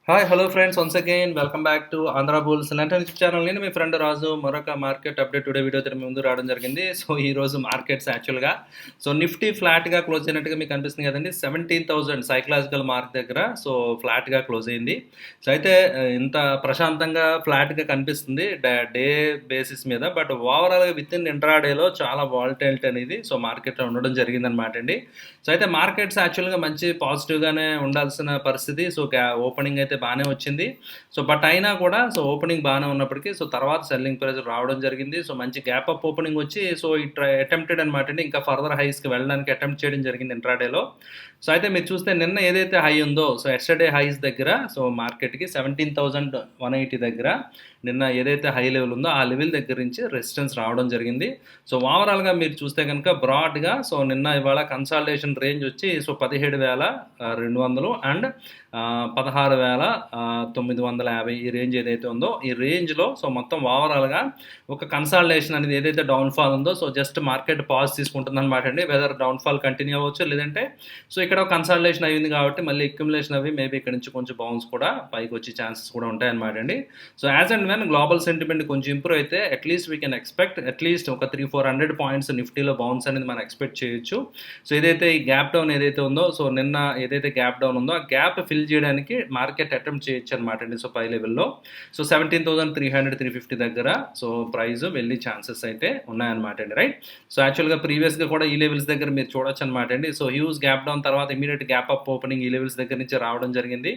Hi hello friends, once again welcome back to Andhra bulls లంటన్ channel. నేను మీ friend రాజు. మరొక మార్కెట్ అప్డేట్ టుడే వీడియోతో మీ ముందు రావడం జరిగింది. సో ఈ రోజు మార్కెట్స్ యాక్చువల్గా నిఫ్టీ ఫ్లాట్గా క్లోజ్ అయినట్టుగా మీకు అనిపిస్తుంది కదండి. 17,000 సైకలాజికల్ మార్క్ దగ్గర ఫ్లాట్గా క్లోజ్ అయింది. సో అయితే ఇంత ప్రశాంతంగా ఫ్లాట్గా కనిపిస్తుంది డే బేసిస్ మీద. బట్ ఓవరాల్గా విత్ ఇన్ ఇంట్రాడేలో చాలా వాలటైలిటీ అనేది మార్కెట్లో ఉండడం జరిగిందనమాట అండి. సో అయితే మార్కెట్స్ యాక్చువల్గా మంచి పాజిటివ్గానే ఉండాల్సిన పరిస్థితి. ఓపెనింగ్ అయితే బాగానే వచ్చింది. బట్ అయినా కూడా ఓపెనింగ్ బాగానే ఉన్నప్పటికీ తర్వాత సెల్లింగ్ ప్రెజర్ రావడం జరిగింది. మంచి గ్యాప్ అప్ ఓపెనింగ్ వచ్చి ఇట్ అటెంప్టెడ్ అనమాట అండి. ఇంకా ఫర్దర్ హైస్కి వెళ్ళడానికి అటెంప్ట్ చేయడం జరిగింది ఇంట్రాడేలో. అయితే మీరు చూస్తే నిన్న ఏదైతే హై ఉందో ఎస్టర్డే హైస్ దగ్గర మార్కెట్కి 17,180 దగ్గర నిన్న ఏదైతే హై లెవెల్ ఉందో ఆ లెవెల్ దగ్గర నుంచి రెసిస్టెన్స్ రావడం జరిగింది. ఓవరాల్గా మీరు చూస్తే కనుక బ్రాడ్గా నిన్న ఇవాళ కన్సాలిడేషన్ రేంజ్ వచ్చి 17,200 అండ్ 16,950 ఈ రేంజ్ ఏదైతే ఉందో ఈ రేంజ్లో మొత్తం ఓవరాల్గా ఒక కన్సాలిడేషన్ అనేది ఏదైతే డౌన్ఫాల్ ఉందో జస్ట్ మార్కెట్ పాజ్ తీసుకుంటుంది అనమాట అండి. వెదర్ డౌన్ఫాల్ కంటిన్యూ అవ్వచ్చు, లేదంటే ఇక్కడ కన్సాలిడేషన్ అయింది కాబట్టి మళ్ళీ అక్యుములేషన్ అవి మేబీ ఇక్కడ నుంచి కొంచెం బౌన్స్ కూడా పైకి వచ్చే ఛాన్సెస్ కూడా ఉంటాయన్నమాట అండి. As and when global sentiment కొంచెం ఇంప్రూవ్ అయితే at least we can expect at least ఒక 300-400 పాయింట్స్ నిఫ్టీలో బౌన్స్ అనేది మనం ఎక్స్పెక్ట్ చేయొచ్చు. ఏదైతే ఈ గ్యాప్ డౌన్ ఏదైతే ఉందో నిన్న ఏదైతే గ్యాప్ డౌన్ ఉందో ఆ గ్యాప్ ఫిల్ చేయడానికి మార్కెట్ అటెంప్ట్ చేయొచ్చు అనమాట అండి. పై లెవెల్లో 17,300-350 దగ్గర ప్రైస్ వెళ్ళే ఛాన్సెస్ అయితే ఉన్నాయన్నమాట అండి. రైట్. యాక్చువల్గా ప్రీవియస్గా కూడా ఈ లెవెల్స్ దగ్గర మీరు చూడొచ్చు అనమాట అండి. హ్యూజ్ గ్యాప్ డౌన్ తర్వాత ఇమీడియట్ గ్యాప్ అప్ ఓపెనింగ్ ఈ లెవెల్స్ దగ్గర నుంచి రావడం జరిగింది.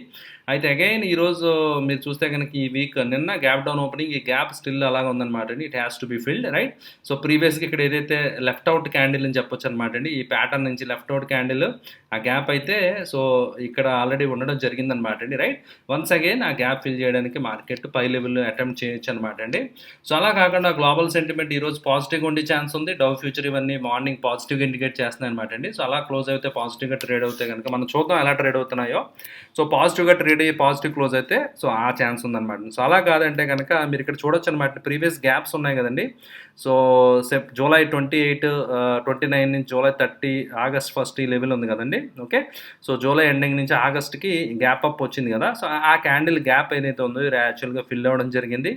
అయితే అగైన్ ఈరోజు మీరు చూస్తే కనుక ఈ వీక్ నిన్న గ్యాప్ డౌన్ ఓపెనింగ్, ఈ గ్యాప్ స్టిల్ అలాగే ఉందన్నమాట అండి. It has to be filled. Right. ప్రీవియస్గా ఇక్కడ ఏదైతే లెఫ్ట్ అవుట్ క్యాండిల్ అని చెప్పొచ్చు అనమాట అండి. ఈ ప్యాటర్న్ నుంచి లెఫ్ట్ అవుట్ క్యాండిల్ ఆ గ్యాప్ అయితే ఇక్కడ ఆల్రెడీ ఉండడం జరిగిందనమాట అండి. రైట్. వన్స్ అగైన్ ఆ గ్యాప్ ఫిల్ చేయడానికి మార్కెట్ పై లెవెల్ అటెంప్ట్ చేయొచ్చు అనమాట అండి. అలా కాకుండా గ్లోబల్ సెంటిమెంట్ ఈరోజు పాజిటివ్గా ఉండే ఛాన్స్ ఉంది. డౌ ఫ్యూచర్ ఇవన్నీ మార్నింగ్ పాజిటివ్గా ఇండికేట్ చేస్తున్నాయి అనమాట అండి. అలా క్లోజ్ అయితే పాజిటివ్గా ట్రేడ్ అవుతాయి కనుక మనం చూద్దాం ఎలా ట్రేడ్ అవుతున్నాయో. పాజిటివ్గా ట్రేడ్ అయ్యి పాజిటివ్ క్లోజ్ అయితే ఆ ఛాన్స్ ఉందన్నమాట. అలా కాదంటే కనుక మీరు ఇక్కడ చూడొచ్చు అనమాట. ప్రీవియస్ గ్యాప్స్ ఉన్నాయి కదండి. జూలై 28, 29 నుంచి జూలై 30, ఆగస్ట్ 1 ఈ లెవెల్ ఉంది కదండి. ఓకే. జూలై ఎండింగ్ నుంచి ఆగస్ట్కి గ్యాప్ అప్ వచ్చింది కదా. ఆ క్యాండిల్ గ్యాప్ ఏదైతే ఉందో యాక్చువల్గా ఫిల్ అవ్వడం జరిగింది.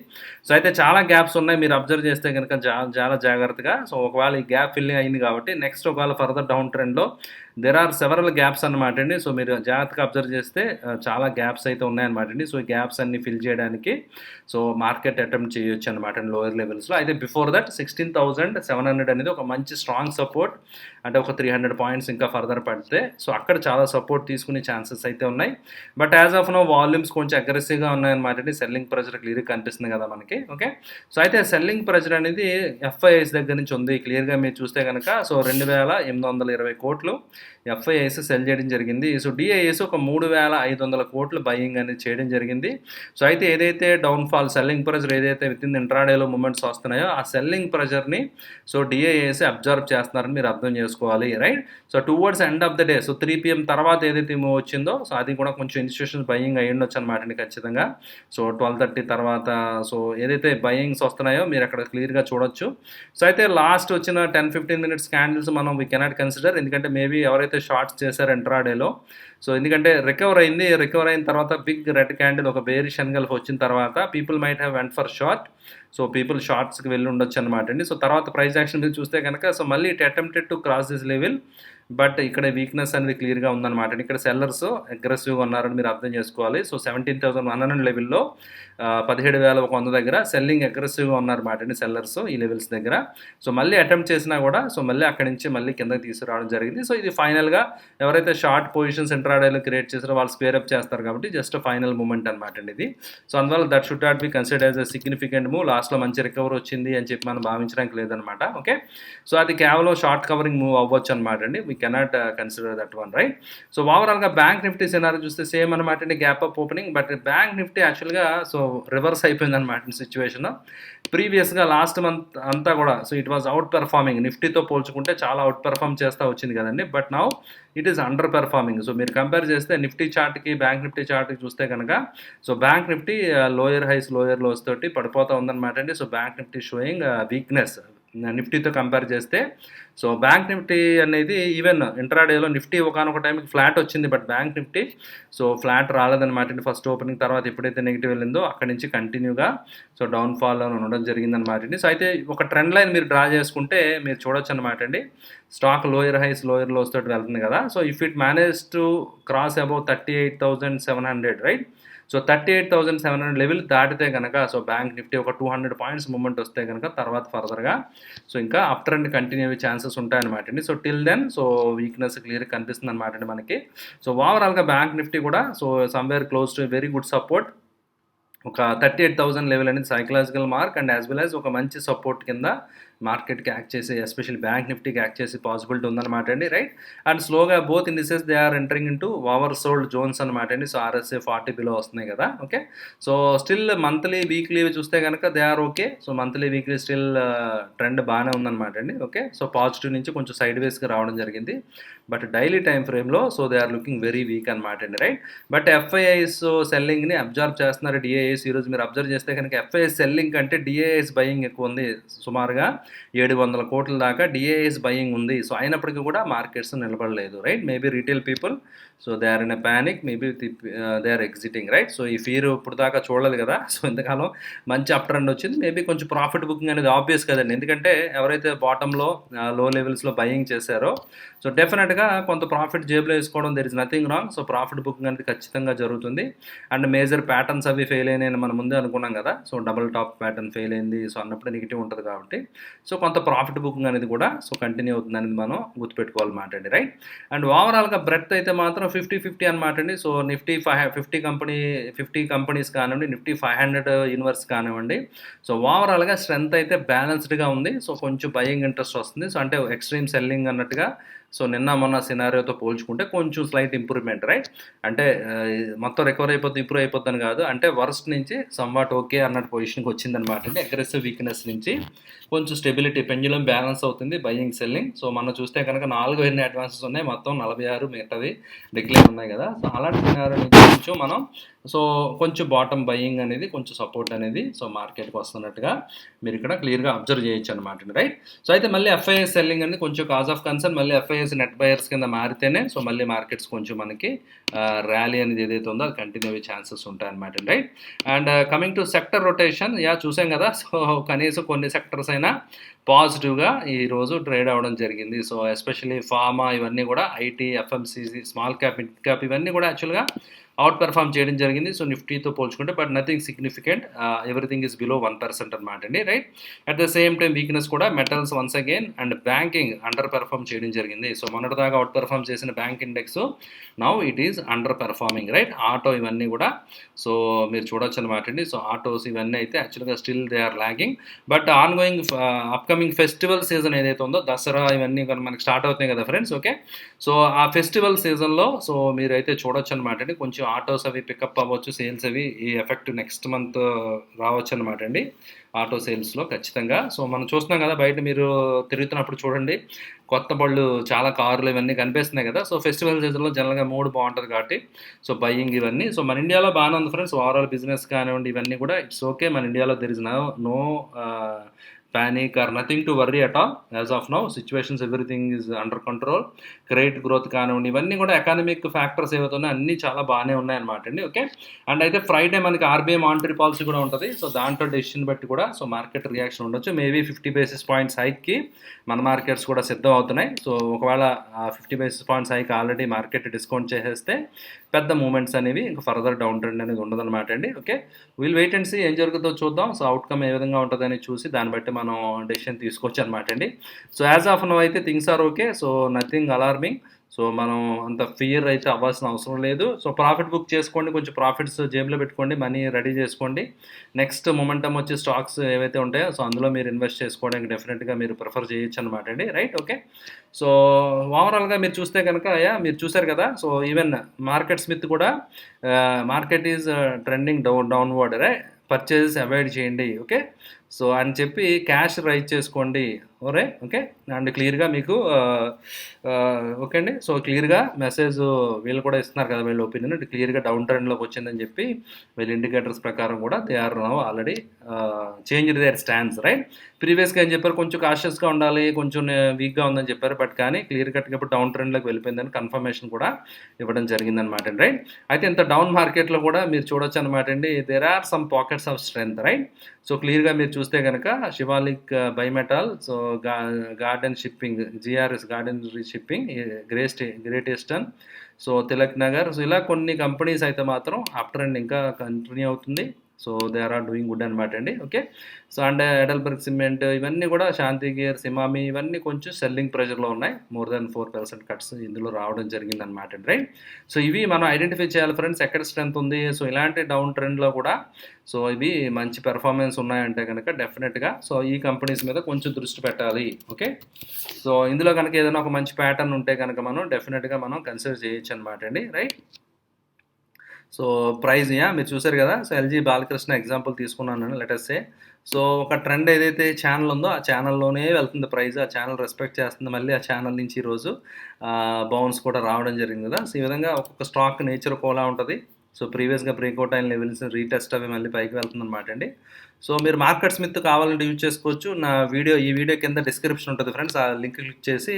అయితే చాలా గ్యాప్స్ ఉన్నాయి. మీరు అబ్జర్వ్ చేస్తే కనుక చాలా జాగ్రత్తగా. ఒకవేళ ఈ గ్యాప్ ఫిల్లింగ్ అయింది కాబట్టి నెక్స్ట్ ఒకవేళ ఫర్దర్ డౌన్ ట్రెండ్లో దెర్ ఆర్ సెవరల్ గ్యాప్స్ అనమాట అండి. మీరు జాగ్రత్తగా అబ్జర్వ్ చేస్తే చాలా గ్యాప్స్ అయితే ఉన్నాయన్నమాట అండి. ఈ గ్యాప్స్ అన్ని ఫిల్ చేయడానికి మార్కెట్ అటెంప్ట్ చేయొచ్చు అనమాట అండి లోయర్ లెవెల్స్లో. అయితే బిఫోర్ దట్ 16,700 అనేది ఒక మంచి స్ట్రాంగ్ సపోర్ట్. అంటే ఒక 300 పాయింట్స్ ఇంకా ఫర్దర్ పడితే అక్కడ చాలా సపోర్ట్ తీసుకునే ఛాన్సెస్ అయితే ఉన్నాయి. But as of now volumes కొంచెం అగ్రెసివ్గా ఉన్నాయన్నమాట అండి. సెల్లింగ్ ప్రెజర్ క్లియర్గా కనిపిస్తుంది కదా మనకి. ఓకే. అయితే సెల్లింగ్ ప్రెజర్ అనేది ఎఫ్ఐఐస్ దగ్గర నుంచి ఉంది క్లియర్గా మీరు చూస్తే కనుక. 2,820 కోట్లు ఎఫ్ఐఐస్ సెల్ చేయడం జరిగింది. డిఐఎస్ ఒక 3,500 కోట్లు బయింగ్ అనేది చేయడం జరిగింది. అయితే ఏదైతే డౌన్ఫాల్ సెల్లింగ్ ప్రెజర్ ఏదైతే విత్ ఇన్ ఇంట్రాడేలో మూమెంట్స్ వస్తున్నాయో ఆ సెల్లింగ్ ప్రెజర్ని డిఐఎస్ అబ్జర్వ్ చేస్తున్నారని మీరు అర్థం చేసుకోవాలి. Right. Towards end of the day 3 PM తర్వాత ఏదైతే మూవ్ వచ్చిందో అది కూడా కొంచెం ఇన్స్టిట్యూషన్స్ బయింగ్ అయ్యి ఉండొచ్చు అనమాట అండి ఖచ్చితంగా. 12:30 తర్వాత ఏదైతే బయింగ్స్ వస్తున్నాయో మీరు అక్కడ క్లియర్గా చూడొచ్చు. అయితే లాస్ట్ వచ్చిన 10-15 మినిట్స్ క్యాండిల్స్ మనం వీ కెనాట్ కన్సిడర్. ఎందుకంటే మేబీ ఎవరైతే షార్ట్స్ చేశారు ఇంట్రాడేలో ఎందుకంటే రికవర్ అయిన తర్వాత బిగ్ రెడ్ క్యాండిల్ ఒక బేరిష్ ఎన్గల్ఫ్ వచ్చిన తర్వాత people might have went for short. People షార్ట్స్కి వెళ్ళి ఉండొచ్చు అనమాట అండి. తర్వాత ప్రైస్ యాక్షన్ మీద చూస్తే కనుక మళ్ళీ it attempted to cross this level. But ఇక్కడ వీక్నెస్ అనేది క్లియర్గా ఉందన్నమాట. ఇక్కడ సెల్లర్స్ అగ్రెసివ్గా ఉన్నారని మీరు అర్థం చేసుకోవాలి. 17,100 లెవెల్లో 17,100 దగ్గర సెల్లింగ్ అగ్రెసివ్గా ఉన్నారన్నమాట అండి సెల్లర్స్ ఈ లెవెల్స్ దగ్గర. మళ్ళీ అటెంప్ట్ చేసినా కూడా మళ్ళీ అక్కడి నుంచి మళ్ళీ కిందకి తీసుకురావడం జరిగింది. ఇది ఫైనల్గా ఎవరైతే షార్ట్ పొజిషన్స్ ఇంట్రాడేలో క్రియేట్ చేసారో వాళ్ళు స్క్వేర్ అప్ చేస్తారు కాబట్టి జస్ట్ ఫైనల్ మూమెంట్ అనమాట అండి ఇది. అందువల్ల that should not be considered as a significant move. లాస్ట్లో మంచి రికవర్ వచ్చింది అని చెప్పి మనం భావించడానికి లేదనమాట. ఓకే. అది కేవలం షార్ట్ కవరింగ్ మూవ్ అవ్వచ్చు అనమాట అండి. We cannot consider that one. Right. ఓవరాల్గా బ్యాంక్ నిఫ్టీ సినారీ చూస్తే సేమ్ అనమాట అండి. Gap up opening. But bank Nifty యాక్చువల్గా రివర్స్ అయిపోయింది అనమాట సిచ్యువేషన్. ప్రీవియస్గా లాస్ట్ మంత్ అంతా కూడా ఇట్ వాజ్ అవుట్ పెర్ఫార్మింగ్. నిఫ్టీతో పోల్చుకుంటే చాలా అవుట్ పెర్ఫార్మ్ చేస్తూ వచ్చింది కదండి. But now it is underperforming. మీరు కంపేర్ చేస్తే నిఫ్టీ చార్ట్కి బ్యాంక్ నిఫ్టీ చార్ట్కి చూస్తే కనుక bank Nifty lower highs lower lows తోటి పడిపోతూ ఉందన్నమాట అండి. బ్యాంక్ నిఫ్టీ షోయింగ్ వీక్నెస్ నిఫ్టీతో కంపేర్ చేస్తే. సో బ్యాంక్ నిఫ్టీ అనేది ఈవెన్ ఇంట్రాడేలో నిఫ్టీ ఒకనొక టైంకి ఫ్లాట్ వచ్చింది, but bank Nifty so flat రాలేదన్నమాట. ఫస్ట్ ఓపెనింగ్ తర్వాత ఎప్పుడైతే నెగిటివ్ వెళ్ళిందో అక్కడి నుంచి కంటిన్యూగా సో డౌన్ఫాల్లో ఉండడం జరిగిందనమాట అండి. సో అయితే ఒక ట్రెండ్ లైన్ మీరు డ్రా చేసుకుంటే మీరు చూడొచ్చు అనమాట అండి. Stock lower highs lower lows తోటి వెళ్తుంది కదా. So if it manage to cross above 38,700 right. So 38,700 level దాటితే కనుక సో బ్యాంక్ నిఫ్టీ ఒక 200 పాయింట్స్ మూమెంట్ వస్తే కనుక తర్వాత ఫర్దర్గా సో ఇంకా అప్ ట్రెండ్ కంటిన్యూ అయ్యే ఛాన్సెస్ ఉంటాయన్నమాట అండి. So till then so weakness క్లియర్గా కనిపిస్తుంది అనమాట అండి మనకి. సో ఓవరాల్గా బ్యాంక్ నిఫ్టీ కూడా so somewhere close to very good support. ఒక 38,000 లెవెల్ అనేది psychological mark and as well as ఒక మంచి సపోర్ట్ కింద మార్కెట్కి యాక్ట్ చేసి ఎస్పెషల్లీ బ్యాంక్ నిఫ్టీకి యాక్ట్ చేసి పాసిబిలిటీ ఉందన్నమాట అండి. రైట్. అండ్ స్లోగా both indices they are entering into oversold Jones అనమాట అండి. సో RSI 40 బిలో వస్తున్నాయి కదా. Okay. So still monthly weekly చూస్తే కనుక they are okay. So monthly weekly still trend బాగానే ఉందన్నమాట అండి. ఓకే. సో పాజిటివ్ నుంచి కొంచెం సైడ్ వేస్గా రావడం జరిగింది, బట్ డైలీ టైం ఫ్రేమ్లో so they are looking very weak అనమాట అండి. రైట్. బట్ FIIs సెల్లింగ్ని అబ్జర్వ్ చేస్తున్నారు. DIIs ఈరోజు మీరు అబ్జర్వ్ చేస్తే కనుక FIIs సెల్లింగ్ కంటే DIIs బయింగ్ ఎక్కువ ఉంది. సుమారుగా 700 కోట్ల దాకా DIIs బయింగ్ ఉంది. సో అయినప్పటికీ కూడా మార్కెట్స్ నిలబడలేదు. Right. Maybe retail people so they are in a panic, maybe they are exiting. Right. So ఈ ఫీర్ ఇప్పుడు దాకా చూడలేదు కదా. సో ఇంతకాలం మంచి అప్ ట్రెండ్ వచ్చింది, మేబీ కొంచెం ప్రాఫిట్ బుకింగ్ అనేది ఆబ్వియస్ కదండి. ఎందుకంటే ఎవరైతే బాటంలో లో లెవెల్స్లో బయింగ్ చేశారో సో డెఫినెట్గా కొంత ప్రాఫిట్ జేబులో వేసుకోవడం there is nothing wrong. So profit booking అనేది ఖచ్చితంగా జరుగుతుంది. అండ్ మేజర్ ప్యాటర్న్స్ అవి ఫెయిల్ అయినాయని మనం ముందే అనుకున్నాం కదా. So double tap pattern fail అయింది. సో అన్నప్పుడు నెగిటివ్ ఉంటుంది కాబట్టి సో కొంత ప్రాఫిట్ బుకింగ్ అనేది కూడా సో కంటిన్యూ అవుతుంది అనేది మనం గుర్తుపెట్టుకోవాలన్నమాట అండి. రైట్. అండ్ ఓవరాల్గా బ్రెత్ అయితే మాత్రం 50-50 అనమాట అండి. సో నిఫ్టీ 50 కంపెనీస్ కానివ్వండి, నిఫ్టీ 500 యూనివర్స్ కానివ్వండి, సో ఓవరాల్గా స్ట్రెంత్ అయితే బ్యాలెన్స్డ్గా ఉంది. సో కొంచెం బయింగ్ ఇంట్రెస్ట్ వస్తుంది. సో అంటే ఎక్స్ట్రీమ్ సెల్లింగ్ అన్నట్టుగా సో నిన్న మొన్న సినారియోతో పోల్చుకుంటే కొంచెం స్లైట్ ఇంప్రూవ్మెంట్. రైట్. అంటే మొత్తం రికవర్ అయిపోతుంది, ఇంప్రూవ్ అయిపోద్దని కాదు, అంటే వర్స్ట్ నుంచి సమ్వాట్ ఓకే అన్నట్టు పొజిషన్కి వచ్చిందనమాట అండి. అగ్రెసివ్ వీక్నెస్ నుంచి కొంచెం స్టెబిలిటీ, పెండ్యులం బ్యాలెన్స్ అవుతుంది బయింగ్ సెల్లింగ్. సో మనం చూస్తే కనుక 4 ఎన్ని అడ్వాన్సెస్ ఉన్నాయి, మొత్తం 46 మిగతావి డిక్లైన్ ఉన్నాయి కదా. సో అలాంటి సినారియో నుంచి కొంచెం మనం సో కొంచెం బాటమ్ బయింగ్ అనేది కొంచెం సపోర్ట్ అనేది సో మార్కెట్కి వస్తున్నట్టుగా మీరు ఇక్కడ క్లియర్గా అబ్జర్వ్ చేయొచ్చు అనమాట. రైట్. సో అయితే మళ్ళీ FIIs సెల్లింగ్ అనేది కొంచెం కాజ్ ఆఫ్ కన్సర్న్, మళ్ళీ FIIs నెట్ బయర్స్ కింద మారితేనే సో మళ్ళీ మార్కెట్స్ కొంచెం మనకి ర్యాలీ అనేది ఏదైతే ఉందో అది కంటిన్యూ అయ్యే ఛాన్సెస్ ఉంటాయన్నమాట. Right. And coming to sector rotation, చూసాం కదా. సో కనీసం కొన్ని సెక్టర్స్ అయినా పాజిటివ్గా ఈరోజు ట్రేడ్ అవ్వడం జరిగింది. సో ఎస్పెషల్లీ ఫార్మా ఇవన్నీ కూడా, IT, FMCG, small cap, mid cap ఇవన్నీ కూడా యాక్చువల్గా అవుట్ పెర్ఫామ్ చేయడం జరిగింది. సో నిఫ్టీతో పోల్చుకుంటే, but nothing significant, everything is below 1% అనమాట అండి. Right. At the same time weakness కూడా metals once again and banking under perform చేయడం జరిగింది. సో మొన్నటిదాకా అవుట్ పెర్ఫామ్ చేసిన bank index now it is under performing. Right. Auto ఇవన్నీ కూడా so మీరు చూడొచ్చు అనమాట అండి. సో ఆటోస్ ఇవన్నీ అయితే యాక్చువల్గా still they are lagging, but ongoing upcoming festival season ఏదైతే ఉందో, దసరా ఇవన్నీ మనకి స్టార్ట్ అవుతాయి కదా ఫ్రెండ్స్. ఓకే. సో ఆ ఫెస్టివల్ సీజన్లో సో మీరైతే చూడొచ్చు అనమాట అండి. కొంచెం ఆటోస్ అవి పికప్ అవ్వచ్చు, సేల్స్ అవి ఈ ఎఫెక్ట్ నెక్స్ట్ మంత్ రావచ్చు అనమాట అండి ఆటో సేల్స్లో ఖచ్చితంగా. సో మనం చూస్తున్నాం కదా, బయట మీరు తిరుగుతున్నప్పుడు చూడండి, కొత్త బళ్ళు చాలా కార్లు ఇవన్నీ కనిపిస్తున్నాయి కదా. సో ఫెస్టివల్ సీజన్లో జనరల్గా మూడ్ బాగుంటుంది కాబట్టి సో బయ్యింగ్ ఇవన్నీ సో మన ఇండియాలో బాగానే ఉంది ఫ్రెండ్స్. ఓవరాల్ బిజినెస్ కానివ్వండి ఇవన్నీ కూడా ఇట్స్ ఓకే. మన ఇండియాలో there is no panic or nothing to worry at all as of now. Situations everything is under control. Credit growth కానివ్వండి ఇవన్నీ కూడా ఎకానమిక్ ఫ్యాక్టర్స్ ఏవైతే ఉన్నాయో అన్నీ చాలా బాగానే ఉన్నాయన్నమాట అండి. ఓకే. అండ్ అయితే ఫ్రైడే మనకి RBI మానిటరీ పాలసీ కూడా ఉంటుంది. సో దాంట్లో డెసిషన్ బట్టి కూడా సో మార్కెట్ రియాక్షన్ ఉండొచ్చు. మేబీ 50 basis points హైక్కి మన మార్కెట్స్ కూడా సిద్ధం అవుతున్నాయి. సో ఒకవేళ 50 basis points hike already market discount చేసేస్తే పెద్ద మూమెంట్స్ అనేవి ఇంకా ఫర్దర్ డౌన్ ట్రెండ్ అనేది ఉండదన్నమాట అండి. Okay. Will wait and see ఏం జరుగుతుందో చూద్దాం. సో అవుట్కమ్ ఏ విధంగా ఉంటుందని చూసి దాన్ని బట్టి మనం డెసిషన్ తీసుకోవచ్చు అనమాట అండి. సో యాజ్ ఆఫ్ నౌ అయితే things are okay. So nothing alarming. So మనం అంత ఫియర్ అయితే అవ్వాల్సిన అవసరం లేదు. సో ప్రాఫిట్ బుక్ చేసుకోండి, కొంచెం ప్రాఫిట్స్ జేబులో పెట్టుకోండి, మనీ రెడీ చేసుకోండి. నెక్స్ట్ మొమెంటమ్ వచ్చి స్టాక్స్ ఏవైతే ఉంటాయో సో అందులో మీరు ఇన్వెస్ట్ చేసుకోవడానికి డెఫినెట్గా మీరు ప్రిఫర్ చేయొచ్చు అనమాట అండి. రైట్. ఓకే. సో ఓవరాల్గా మీరు చూస్తే కనుక మీరు చూసారు కదా. సో ఈవెన్ MarketSmith కూడా market is trending downward. Right. Purchases avoid చేయండి. ఓకే. సో అని చెప్పి క్యాష్ రైజ్ చేసుకోండి ఓకే అండ్ క్లియర్గా మీకు ఓకే అండి. సో క్లియర్గా మెసేజ్ వీళ్ళు కూడా ఇస్తున్నారు కదా, వీళ్ళ ఒపీనియన్ క్లియర్గా డౌన్ ట్రెండ్లోకి వచ్చిందని చెప్పి వీళ్ళ ఇండికేటర్స్ ప్రకారం కూడా they are now already change their stands right. ప్రీవియస్గా ఏం చెప్పారు, కొంచెం కాషియస్గా ఉండాలి, కొంచెం వీక్గా ఉందని చెప్పారు, బట్ కానీ క్లియర్ కట్గా ఇప్పుడు డౌన్ ట్రెండ్లోకి వెళ్ళిపోయిందని కన్ఫర్మేషన్ కూడా ఇవ్వడం జరిగిందనమాట అండి రైట్. అయితే ఇంత డౌన్ మార్కెట్లో కూడా మీరు చూడొచ్చు అనమాట అండి, there are some pockets of strength right. So క్లియర్గా మీరు చూస్తే కనుక Shivalik Bimetal, so Garden Shipping, GRS Garden Shipping, Great Eastern, so Tilak Nagar, so ఇలా కొన్ని కంపెనీస్ అయితే మాత్రం అప్ ట్రెండ్ ఇంకా కంటిన్యూ అవుతుంది. So they are doing good అనమాట అండి okay. So and Heidelberg cement ఇవన్నీ కూడా, శాంతి గేర్, సిమామి ఇవన్నీ కొంచెం సెల్లింగ్ ప్రెషర్లో ఉన్నాయి. మోర్ దాన్ 4% కట్స్ ఇందులో రావడం జరిగింది అనమాట అండి రైట్. సో ఇవి మనం ఐడెంటిఫై చేయాలి ఫ్రెండ్స్, ఎక్కడ స్ట్రెంత్ ఉంది. సో ఇలాంటి డౌన్ ట్రెండ్లో కూడా సో ఇవి మంచి పెర్ఫార్మెన్స్ ఉన్నాయంటే కనుక డెఫినెట్గా సో ఈ కంపెనీస్ మీద కొంచెం దృష్టి పెట్టాలి ఓకే. సో ఇందులో కనుక ఏదైనా ఒక మంచి ప్యాటర్న్ ఉంటే కనుక మనం డెఫినెట్గా మనం కన్సిడర్ చేయొచ్చు అనమాట అండి రైట్. సో ప్రైజ్ మీరు చూసారు కదా, సో ఎల్జీ బాలకృష్ణ ఎగ్జాంపుల్ తీసుకున్నాను లెటర్సే. సో ఒక ట్రెండ్ ఏదైతే ఛానల్ ఉందో ఆ ఛానల్లోనే వెళ్తుంది ప్రైజ్, ఆ ఛానల్ రెస్పెక్ట్ చేస్తుంది, మళ్ళీ ఆ ఛానల్ నుంచి ఈరోజు బౌన్స్ కూడా రావడం జరిగింది కదా. సో ఈ విధంగా ఒక్కొక్క స్టాక్ నేచర్ ఒకలా ఉంటుంది. సో ప్రీవియస్గా బ్రేక్అవుట్ అయిన లెవెల్స్ రీటెస్ట్ అవి మళ్ళీ పైకి వెళ్తుంది అనమాట అండి. సో మీరు మార్కెట్ స్మిత్ కావాలంటే యూజ్ చేసుకోవచ్చు. ఈ వీడియో కింద డిస్క్రిప్షన్ ఉంటుంది ఫ్రెండ్స్, ఆ లింక్ క్లిక్ చేసి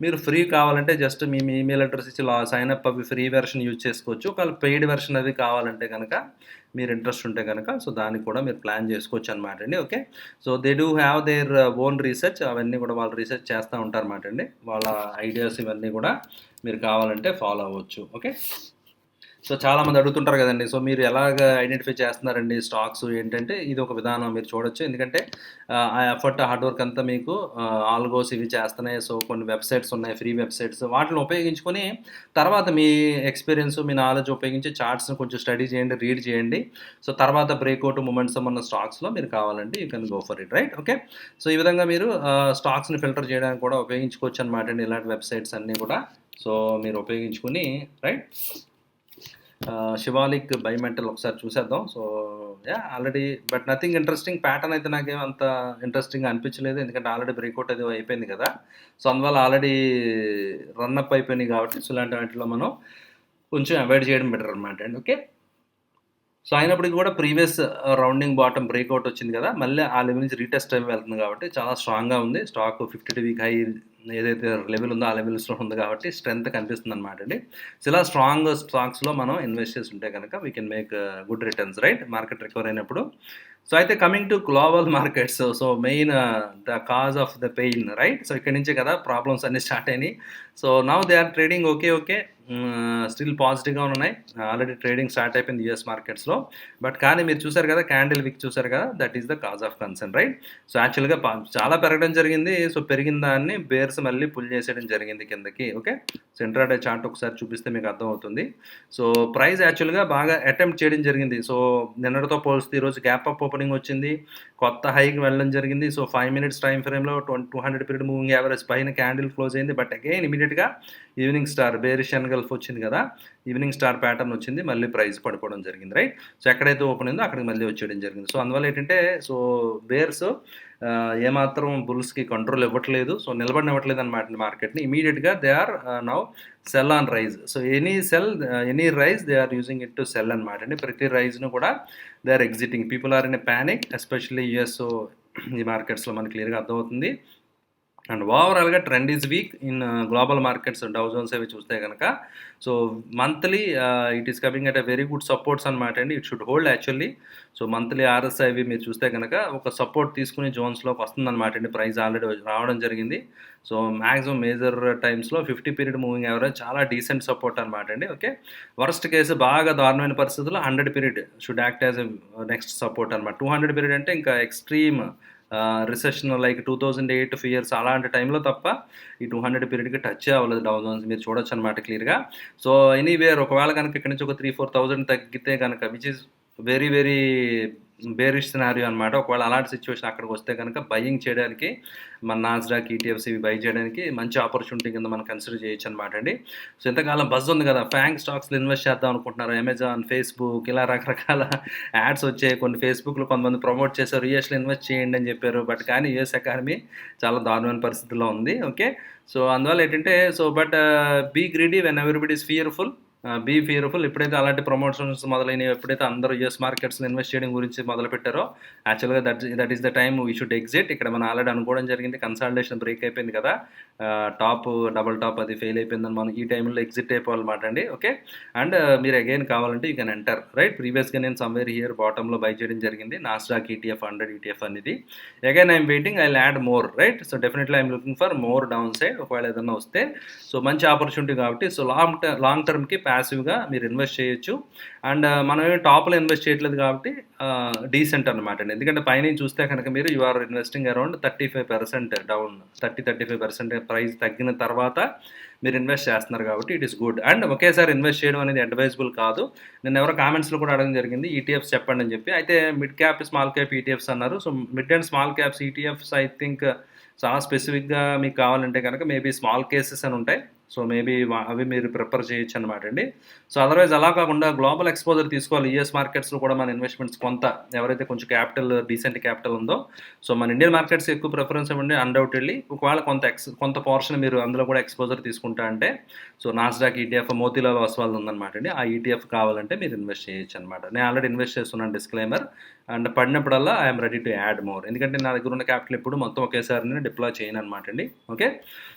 మీరు ఫ్రీ కావాలంటే జస్ట్ మీ ఈమెయిల్ అడ్రస్ ఇచ్చి సైన్ అప్ అవి ఫ్రీ వెర్షన్ యూజ్ చేసుకోవచ్చు. ఒకవేళ పెయిడ్ వెర్షన్ అవి కావాలంటే కనుక మీరు ఇంట్రెస్ట్ ఉంటే కనుక సో దానికి కూడా మీరు ప్లాన్ చేసుకోవచ్చు అనమాట అండి okay. So they do have their own research, అవన్నీ కూడా వాళ్ళు రీసెర్చ్ చేస్తూ ఉంటారు అనమాట అండి. వాళ్ళ ఐడియాస్ ఇవన్నీ కూడా మీరు కావాలంటే ఫాలో అవ్వచ్చు ఓకే. సో చాలామంది అడుగుతుంటారు కదండి, సో మీరు ఎలాగ ఐడెంటిఫై చేస్తున్నారండి స్టాక్స్ ఏంటంటే, ఇది ఒక విధానం మీరు చూడొచ్చు. ఎందుకంటే ఆ ఎఫర్ట్ హార్డ్ వర్క్ అంతా మీకు ఆల్గోస్ ఇవి చేస్తున్నాయి. సో కొన్ని వెబ్సైట్స్ ఉన్నాయి, ఫ్రీ వెబ్సైట్స్, వాటిని ఉపయోగించుకొని తర్వాత మీ ఎక్స్పీరియన్స్, మీ నాలెడ్జ్ ఉపయోగించి చార్ట్స్ని కొంచెం స్టడీ చేయండి, రీడ్ చేయండి. సో తర్వాత బ్రేక్అవుట్ మూమెంట్స్ ఉన్న స్టాక్స్లో మీరు కావాలంటే you can go for it right okay. So ఈ విధంగా మీరు స్టాక్స్ని ఫిల్టర్ చేయడానికి కూడా ఉపయోగించుకోవచ్చు అనమాట అండి, ఇలాంటి వెబ్సైట్స్ అన్నీ కూడా. సో మీరు ఉపయోగించుకుని రైట్. శివాలిక్ బైమెంటల్ ఒకసారి చూసేద్దాం. So already but nothing interesting pattern అయితే నాకేం అంత ఇంట్రెస్టింగ్ అనిపించలేదు, ఎందుకంటే ఆల్రెడీ బ్రేక్అవుట్ అది అయిపోయింది కదా. సో అందువల్ల ఆల్రెడీ రన్అప్ అయిపోయినాయి కాబట్టి సో ఇలాంటి వాటిలో మనం కొంచెం అవాయిడ్ చేయడం బెటర్ అనమాట అండి ఓకే. సో అయినప్పటికీ కూడా ప్రీవియస్ రౌండింగ్ బాటమ్ బ్రేక్అవుట్ వచ్చింది కదా, మళ్ళీ ఆ లెవెల్ నుంచి రీటెస్ట్ అయి వెళ్తుంది కాబట్టి చాలా స్ట్రాంగ్గా ఉంది స్టాక్. 52 వీక్ హై ఏదైతే లెవెల్ ఉందో ఆ లెవెల్స్లో ఉంది కాబట్టి స్ట్రెంత్ కనిపిస్తుంది అనమాట అండి. సో ఇలా స్ట్రాంగ్ స్టాక్స్లో మనం ఇన్వెస్ట్ చేసి ఉంటే కనుక we can make good returns right, market recover అయినప్పుడు. సో అయితే coming to global markets, so main the cause of the pain right. So ఇక్కడి నుంచే కదా ప్రాబ్లమ్స్ అన్నీ స్టార్ట్ అయినాయి. So now they are trading okay still పాజిటివ్గా ఉన్నాయి. ఆల్రెడీ ట్రేడింగ్ స్టార్ట్ అయిపోయింది యూఎస్ మార్కెట్స్లో. బట్ కానీ మీరు చూసారు కదా, క్యాండిల్ విక్ చూసారు కదా, that is the cause of concern right. So యాక్చువల్గా చాలా పెరగడం జరిగింది. సో పెరిగిన దాన్ని బేర్స్ మళ్ళీ పుల్ చేసేయడం జరిగింది కిందకి ఓకే. సో ఇంట్రాడే చార్ట్ ఒకసారి చూపిస్తే మీకు అర్థమవుతుంది. సో ప్రైస్ యాక్చువల్గా బాగా అటెంప్ట్ చేయడం జరిగింది. సో నిన్నటితో పోలిస్తే ఈరోజు గ్యాప్ అప్ ఓపెనింగ్ వచ్చింది, కొత్త హైకి వెళ్ళడం జరిగింది. సో 5 minutes టైం ఫ్రేమ్లో 200 పీరియడ్ మూవింగ్ యావరేజ్ పైన క్యాండిల్ క్లోజ్ అయింది. బట్ అగైన్ ఇమీడియట్గా ఈవినింగ్ స్టార్ బేరిష్ ఎన్గల్ఫ్ వచ్చింది కదా, ఈవినింగ్ స్టార్ ప్యాటర్న్ వచ్చింది, మళ్ళీ ప్రైస్ పడిపోవడం జరిగింది రైట్. సో ఎక్కడైతే ఓపెన్ అయిందో అక్కడికి మళ్ళీ వచ్చేయడం జరిగింది. సో అందువల్ల ఏంటంటే సో బేర్స్ ఏమాత్రం బుల్స్కి కంట్రోల్ ఇవ్వట్లేదు, సో నిలబడినివ్వట్లేదు అనమాట మార్కెట్ని. ఇమీడియట్గా they are now sell on rise. So any rise they are using it to sell అనమాట అండి. ప్రతి రైజ్ను కూడా they are exiting. People are in a panic, especially US. ఈ మార్కెట్స్లో మనకి క్లియర్గా అర్థమవుతుంది. అండ్ ఓవరాల్గా trend is weak in global markets. Dow Jones అవి చూస్తే కనుక so monthly it is coming at a very good supports అనమాట అండి. It should hold actually. So monthly RSI అవి మీరు చూస్తే కనుక ఒక సపోర్ట్ తీసుకుని జోన్స్లోకి వస్తుందన్నమాట అండి. ప్రైస్ ఆల్రెడీ రావడం జరిగింది. సో మ్యాక్సిమం మేజర్ టైమ్స్లో 50 పీరియడ్ మూవింగ్ యావరేజ్ చాలా డీసెంట్ సపోర్ట్ అనమాట అండి ఓకే. వర్స్ట్ కేసు బాగా దారుణమైన పరిస్థితుల్లో 100 period should act as next support అనమాట. 200 పీరియడ్ అంటే ఇంకా ఎక్స్ట్రీమ్ రిసెషన్ లైక్ 2008 ఫియర్స్ అలాంటి టైంలో తప్ప ఈ 200 పీరియడ్కి టచ్ అవ్వలేదు డౌ జోన్స్. మీరు చూడొచ్చు అనమాట క్లియర్గా. సో ఎనీవేర్ ఒకవేళ కనుక ఇక్కడ నుంచి ఒక 3-4 thousand తగ్గితే కనుక which is very very bearish scenario అనమాట. ఒకవేళ అలాంటి సిచ్యువేషన్ అక్కడికి వస్తే కనుక బయింగ్ చేయడానికి మన నాస్డాక్ ఈటీఎఫ్స్ ఇవి బై చేయడానికి మంచి ఆపర్చునిటీ కింద మనం కన్సిడర్ చేయొచ్చు అనమాట అండి. సో ఇంతకాలం బజ్ ఉంది కదా, ఫ్యాంగ్ స్టాక్స్లో ఇన్వెస్ట్ చేద్దాం అనుకుంటున్నారు, అమెజాన్, ఫేస్బుక్ ఇలా రకరకాల యాడ్స్ వచ్చాయి. కొన్ని ఫేస్బుక్లో కొంతమంది ప్రమోట్ చేశారు, యూఎస్లో ఇన్వెస్ట్ చేయండి అని చెప్పారు. బట్ కానీ యూఎస్ ఎకానమీ చాలా దారుణమైన పరిస్థితిలో ఉంది. ఓకే, సో అందువల్ల ఏంటంటే but be greedy when everybody is fearful. Be fearful. ఎప్పుడైతే అలాంటి ప్రమోషన్స్ మొదలైనవి, ఎప్పుడైతే అందరూ యూఎస్ మార్కెట్స్లో ఇన్వెస్ట్ చేయడం గురించి మొదలుపెట్టారో యాక్చువల్గా that is the time we should exit. ఇక్కడ మనం ఆల్రెడీ అనుకోవడం జరిగింది, కన్సాలిడేషన్ బ్రేక్ అయిపోయింది కదా, టాప్ డబుల్ టాప్ అది ఫెయిల్ అయిపోయిందని మనం ఈ టైంలో ఎగ్జిట్ అయిపోవాలన్నమాట అండి. ఓకే, అండ్ మీరు అగైన్ కావాలంటే యూ కెన్ ఎంటర్, రైట్. ప్రీవియస్గా నేను సమ్వేర్ హియర్ బాటంలో బై చేయడం జరిగింది నాస్డాక్ ఈటీఎఫ్ 100 ఈటీఎఫ్ అనేది. Again I'm waiting, I add more, right. So definitely I'm looking for more down side ఒకవేళ ఏదైనా వస్తే. సో మంచి ఆపర్చునిటీ కాబట్టి సో లాంగ్ టర్మ్కి ప్యాసివ్గా మీరు ఇన్వెస్ట్ చేయొచ్చు. అండ్ మనం ఏమి టాప్లో ఇన్వెస్ట్ చేయట్లేదు కాబట్టి డీసెంట్ అనమాట అండి. ఎందుకంటే పైన చూస్తే కనుక మీరు you are investing around 35% down, 35% price తగ్గిన తర్వాత మీరు ఇన్వెస్ట్ చేస్తున్నారు కాబట్టి ఇట్ ఈస్ గుడ్. అండ్ ఒకేసారి ఇన్వెస్ట్ చేయడం అనేది అడ్వైజబుల్ కాదు. నేను ఎవరో కామెంట్స్లో కూడా అడగడం జరిగింది ఈటీఎఫ్స్ చెప్పండి అని చెప్పి. అయితే mid cap small cap ETFs అన్నారు. So mid and small caps ETFs I think చాలా స్పెసిఫిక్గా మీకు కావాలంటే కనుక మేబీ స్మాల్ కేసెస్ అని ఉంటాయి. సో మేబీ అవి మీరు ప్రిఫర్ చేయొచ్చు అనమాట అండి. సో అదర్వైజ్ అలా కాకుండా గ్లోబల్ ఎక్స్పోజర్ తీసుకోవాలి. యూఎస్ మార్కెట్స్లో కూడా మన ఇన్వెస్ట్మెంట్స్ కొంత ఎవరైతే కొంచెం క్యాపిటల్ డీసెంట్ క్యాపిటల్ ఉందో సో మన ఇండియన్ మార్కెట్స్ ఎక్కువ ప్రిఫరెన్స్ ఇవ్వండి అన్డౌటెడ్లీ. ఒకవేళ కొంత పోర్షన్ మీరు అందులో కూడా ఎక్స్పోజర్ తీసుకుంటా అంటే so Nasdaq ETF Motilal Oswal ఉందన్నమాట అండి. ఆ ఈటీఎఫ్ కావాలంటే మీరు ఇన్వెస్ట్ చేయొచ్చు అనమాట. నేను ఆల్రెడీ ఇన్వెస్ట్ చేస్తున్నాను, డిస్క్లైమర్. అండ్ పడినప్పుడల్లా I'm ready to add more, ఎందుకంటే నా దగ్గర ఉన్న క్యాపిటల్ ఇప్పుడు మొత్తం ఒకేసారి నేను డిప్లాయ్ చేయను అనమాట అండి. Okay,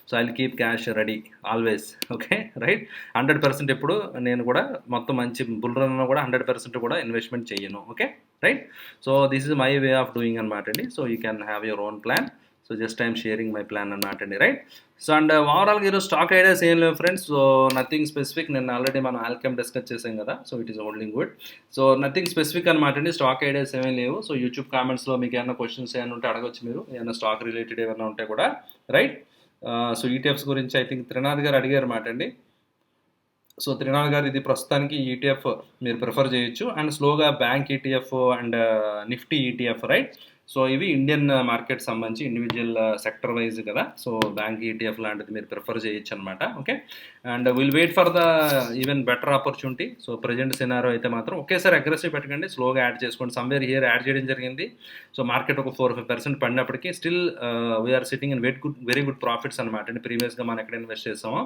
so I will keep cash ready always. Okay, right. 100% ఎప్పుడు నేను కూడా మొత్తం మంచి బుల్ రన్లో కూడా 100% కూడా ఇన్వెస్ట్మెంట్ చేయను. Okay, right. So this is my way of doing అనమాట అండి. So you can have your own plan. So just I'm sharing my plan అన్నమాట అండి, రైట్. సో అండ్ ఓవరాల్గా ఈరోజు స్టాక్ ఐడియాస్ ఏం లేవు ఫ్రెండ్స్. So nothing specific. నేను already మనం ఆల్కెమ్ డిస్కస్ చేసాం కదా, so it is holding good. So nothing specific అనమాట అండి. స్టాక్ ఐడియాస్ ఏమీ లేవు. సో యూట్యూబ్ కామెంట్స్లో మీకు ఏమైనా క్వశ్చన్స్ ఏమైనా ఉంటే అడగచ్చు మీరు, ఏమైనా స్టాక్ రిలేటెడ్ ఏమైనా ఉంటే కూడా, రైట్. సో ఈటీఎఫ్స్ గురించి ఐ థింక్ త్రినాథ్ గారు అడిగారు అన్నమాట అండి. సో త్రినాథ్ గారు ఇది ప్రస్తుతానికి ఈటీఎఫ్ మీరు ప్రిఫర్ చేయొచ్చు. అండ్ స్లోగా bank ETF and Nifty ETF, right. So ఇవి ఇండియన్ మార్కెట్ సంబంధించి ఇండివిజువల్ సెక్టర్ వైజ్ కదా. సో బ్యాంక్ ఈటీఎఫ్ లాంటిది మీరు ప్రిఫర్ చేయొచ్చు అనమాట. Okay, and will wait for the even better opportunity. So present scenario అయితే మాత్రం ఒకేసారి అగ్రెసివ్ పెట్టకండి, స్లోగా యాడ్ చేసుకోండి. సమ్వేర్ హియర్ యాడ్ చేయడం జరిగింది. సో మార్కెట్ ఒక 4-5% పడినప్పటికీ still we are sitting in very good profits అనమాట అండి. ప్రీవియస్గా మనం ఎక్కడ ఇన్వెస్ట్ చేసామో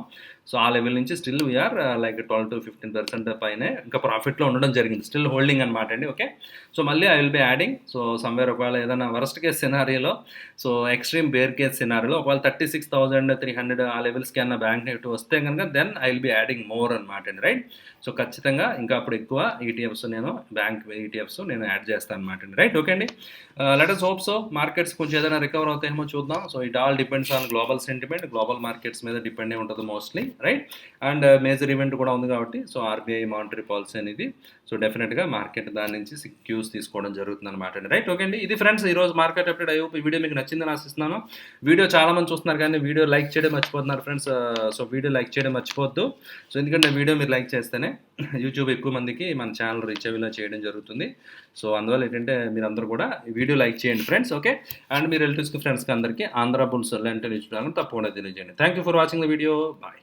సో ఆ లెవెల్ నుంచి స్టిల్ వీఆర్ లైక్ 12-15% పైన ఇంకా ప్రాఫిట్లో ఉండడం జరిగింది, స్టిల్ హోల్డింగ్ అనమాట అండి. ఓకే, సో మళ్ళీ I will be adding. So somewhere ఒకవేళ ఏదైనా వరస్ట్ కేస్ సినారియోలో, సో ఎక్స్ట్రీమ్ బేర్ కేస్ సినారియోలో ఒకవేళ 36,300 ఆ లెవెల్స్కి అన్న బ్యాంక్ నిఫ్టీ వస్తే కనుక then I will be adding more అనమాట అండి, రైట్. సో ఖచ్చితంగా ఇంకా అప్పుడు ఎక్కువ ఈటీఎఫ్స్ నేను బ్యాంక్ ఈటీఎఫ్స్ నేను యాడ్ చేస్తాను అనమాట అండి, రైట్. ఓకే అండి, let us hope so markets కొంచెం ఏదైనా రికవర్ అవుతాయేమో చూద్దాం. So it all depends on global sentiment, global markets మీద డిపెండ్ అయి ఉంటుంది mostly, right. And major event కూడా ఉంది కాబట్టి సో ఆర్బీఐ మానిటరీ పాలసీ అనేది సో డెఫినెట్గా మార్కెట్ దాని నుంచి క్యూస్ తీసుకోవడం జరుగుతుంది అనమాట అండి, రైట్. ఓకే అండి, ఇది ఫ్రెండ్స్ ఈరోజు మార్కెట్ అప్డేట్. ఐ హోప్ ఈ వీడియో మీకు నచ్చిందని ఆశిస్తున్నాను. వీడియో చాలా మంది చూస్తున్నారు కానీ వీడియో లైక్ చేయడం మర్చిపోతున్నారు ఫ్రెండ్స్. సో వీడియో లైక్ చేయడం మర్చిపోవద్దు. సో ఎందుకంటే వీడియో మీరు లైక్ చేస్తేనే యూట్యూబ్ ఎక్కువ మందికి మన ఛానల్ రీచ్ అయ్యేలా చేయడం జరుగుతుంది. సో అందువల్ల ఏంటంటే మీరు అందరూ కూడా వీడియో లైక్ చేయండి ఫ్రెండ్స్. ఓకే, అండ్ మీ రిలేటివ్స్కి ఫ్రెండ్స్కి అందరికీ ఆంధ్ర బుల్స్ అంటే తప్పకుండా తెలియజేయండి. Thank you for watching the video. Bye.